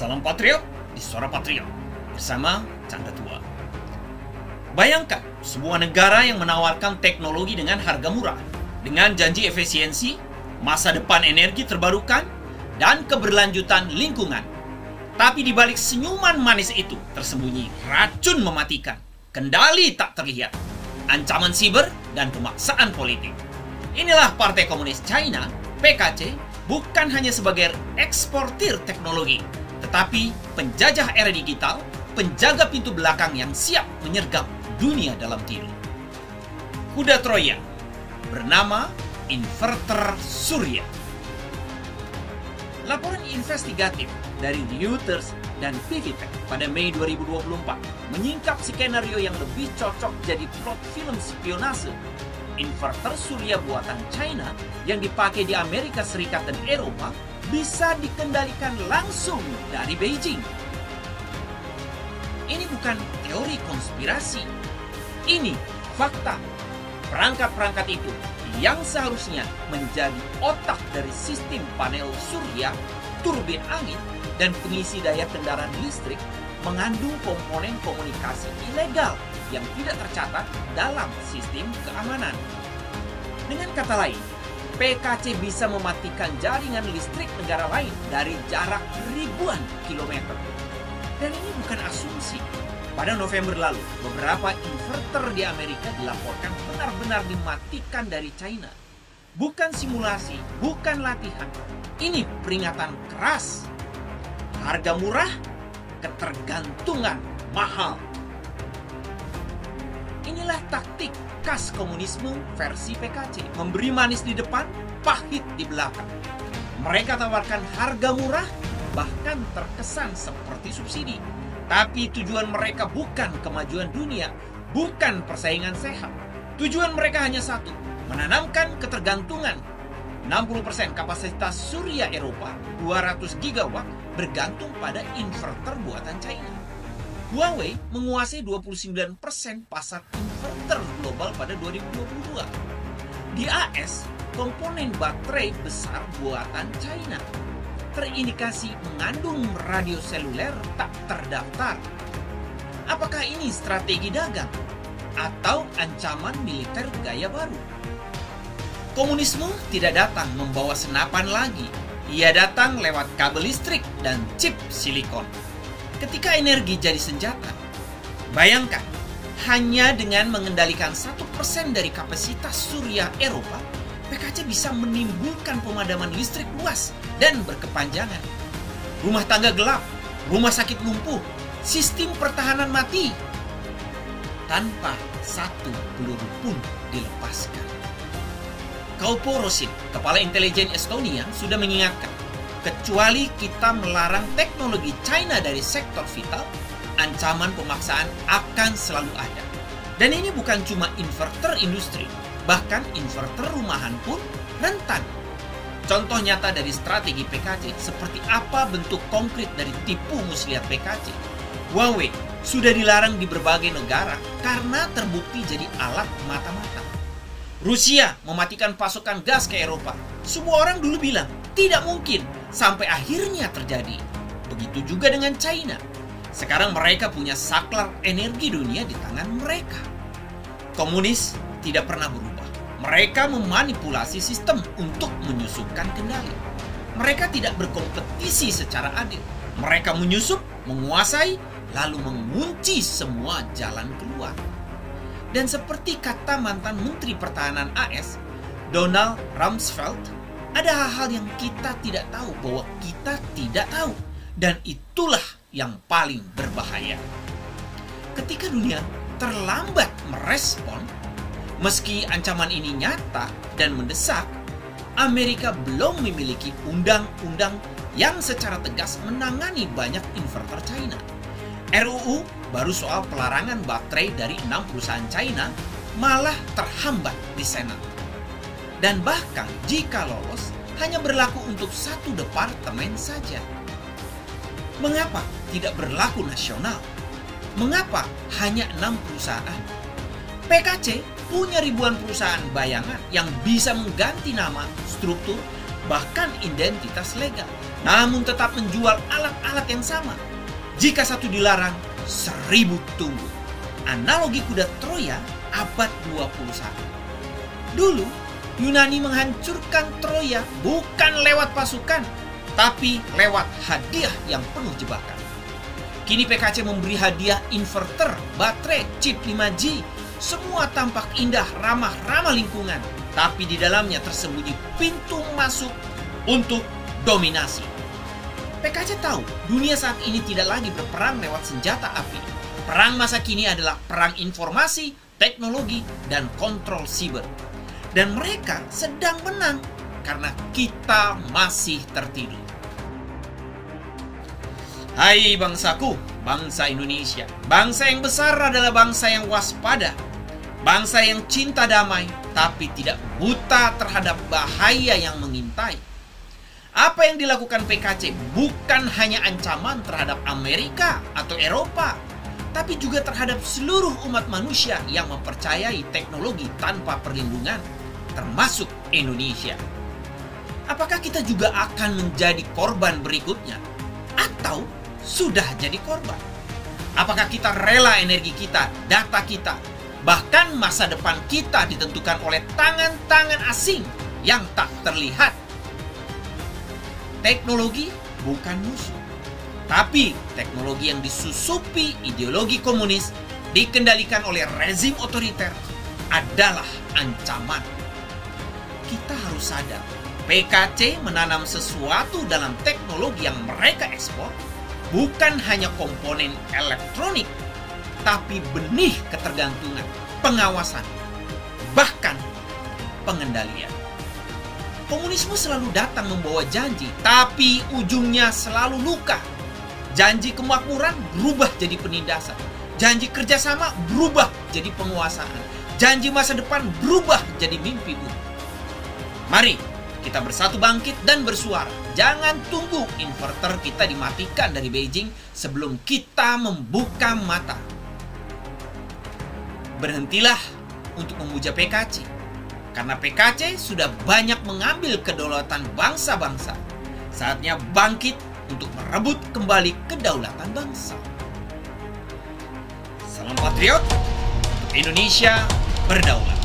Salam Patriot di Suara Patriot bersama Canda Tua. Bayangkan sebuah negara yang menawarkan teknologi dengan harga murah, dengan janji efisiensi, masa depan energi terbarukan, dan keberlanjutan lingkungan. Tapi di balik senyuman manis itu tersembunyi racun mematikan, kendali tak terlihat, ancaman siber, dan pemaksaan politik. Inilah Partai Komunis China, PKC, bukan hanya sebagai eksportir teknologi, tetapi penjajah era digital, penjaga pintu belakang yang siap menyergap dunia dalam tidur. Kuda Troya bernama inverter surya. Laporan investigatif dari Reuters dan PVTech pada Mei 2024 menyingkap skenario yang lebih cocok jadi plot film spionase. Inverter surya buatan China yang dipakai di Amerika Serikat dan Eropa bisa dikendalikan langsung dari Beijing. Ini bukan teori konspirasi. Ini fakta. Perangkat-perangkat itu yang seharusnya menjadi otak dari sistem panel surya, turbin angin, dan pengisi daya kendaraan listrik mengandung komponen komunikasi ilegal yang tidak tercatat dalam sistem keamanan. Dengan kata lain, PKC bisa mematikan jaringan listrik negara lain dari jarak ribuan kilometer. Dan ini bukan asumsi. Pada November lalu, beberapa inverter di Amerika dilaporkan benar-benar dimatikan dari China. Bukan simulasi, bukan latihan. Ini peringatan keras. Harga murah, ketergantungan mahal. Inilah taktik khas komunisme versi PKC. Memberi manis di depan, pahit di belakang. Mereka tawarkan harga murah, bahkan terkesan seperti subsidi. Tapi tujuan mereka bukan kemajuan dunia, bukan persaingan sehat. Tujuan mereka hanya satu, menanamkan ketergantungan. 60% kapasitas surya Eropa, 200 gigawatt, bergantung pada inverter buatan China. Huawei menguasai 29% pasar inverter global pada 2022. Di AS, komponen baterai besar buatan China terindikasi mengandung radio seluler tak terdaftar. Apakah ini strategi dagang atau ancaman militer gaya baru? Komunisme tidak datang membawa senapan lagi. Ia datang lewat kabel listrik dan chip silikon. Ketika energi jadi senjata, bayangkan hanya dengan mengendalikan 1% dari kapasitas surya Eropa, PKC bisa menimbulkan pemadaman listrik luas dan berkepanjangan. Rumah tangga gelap, rumah sakit lumpuh, sistem pertahanan mati tanpa satu peluru pun dilepaskan. Kaupo Rosin, kepala intelijen Estonia, sudah mengingatkan, kecuali kita melarang teknologi China dari sektor vital, ancaman pemaksaan akan selalu ada. Dan ini bukan cuma inverter industri, bahkan inverter rumahan pun rentan. Contoh nyata dari strategi PKC seperti apa bentuk konkret dari tipu muslihat PKC. Huawei sudah dilarang di berbagai negara karena terbukti jadi alat mata-mata. Rusia mematikan pasokan gas ke Eropa. Semua orang dulu bilang tidak mungkin, sampai akhirnya terjadi. Begitu juga dengan China. Sekarang mereka punya saklar energi dunia di tangan mereka. Komunis tidak pernah berubah. Mereka memanipulasi sistem untuk menyusupkan kendali. Mereka tidak berkompetisi secara adil. Mereka menyusup, menguasai, lalu mengunci semua jalan keluar. Dan seperti kata mantan Menteri Pertahanan AS, Donald Rumsfeld, ada hal-hal yang kita tidak tahu bahwa kita tidak tahu. Dan itulah yang paling berbahaya. Ketika dunia terlambat merespon, meski ancaman ini nyata dan mendesak, Amerika belum memiliki undang-undang yang secara tegas menangani banyak inverter China. RUU baru soal pelarangan baterai dari 6 perusahaan China malah terhambat di Senat. Dan bahkan jika lolos, hanya berlaku untuk satu departemen saja. Mengapa tidak berlaku nasional? Mengapa hanya 6 perusahaan? PKC punya ribuan perusahaan bayangan yang bisa mengganti nama, struktur, bahkan identitas legal. namun tetap menjual alat-alat yang sama. Jika satu dilarang, 1000 tunggu. Analogi kuda Troya abad 21. Dulu, Yunani menghancurkan Troya bukan lewat pasukan, tapi lewat hadiah yang penuh jebakan. Kini PKC memberi hadiah inverter, baterai, chip 5G. Semua tampak indah, ramah lingkungan. Tapi di dalamnya tersembunyi pintu masuk untuk dominasi. PKC tahu dunia saat ini tidak lagi berperang lewat senjata api. Perang masa kini adalah perang informasi, teknologi, dan kontrol siber. Dan mereka sedang menang karena kita masih tertidur. Hai bangsaku, bangsa Indonesia. Bangsa yang besar adalah bangsa yang waspada. Bangsa yang cinta damai, tapi tidak buta terhadap bahaya yang mengintai. Apa yang dilakukan PKC bukan hanya ancaman terhadap Amerika atau Eropa, tapi juga terhadap seluruh umat manusia yang mempercayai teknologi tanpa perlindungan, termasuk Indonesia. Apakah kita juga akan menjadi korban berikutnya? Atau sudah jadi korban? Apakah kita rela energi kita, data kita, bahkan masa depan kita ditentukan oleh tangan-tangan asing yang tak terlihat? Teknologi bukan musuh, tapi teknologi yang disusupi ideologi komunis, dikendalikan oleh rezim otoriter, adalah ancaman. Kita harus sadar, PKC menanam sesuatu dalam teknologi yang mereka ekspor, bukan hanya komponen elektronik, tapi benih ketergantungan, pengawasan, bahkan pengendalian. Komunisme selalu datang membawa janji, tapi ujungnya selalu luka. Janji kemakmuran berubah jadi penindasan. Janji kerjasama berubah jadi penguasaan. Janji masa depan berubah jadi mimpi buruk. Mari kita bersatu bangkit dan bersuara. Jangan tunggu inverter kita dimatikan dari Beijing sebelum kita membuka mata. Berhentilah untuk memuja PKC, karena PKC sudah banyak mengambil kedaulatan bangsa-bangsa. Saatnya bangkit untuk merebut kembali kedaulatan bangsa. Salam patriot, Indonesia berdaulat.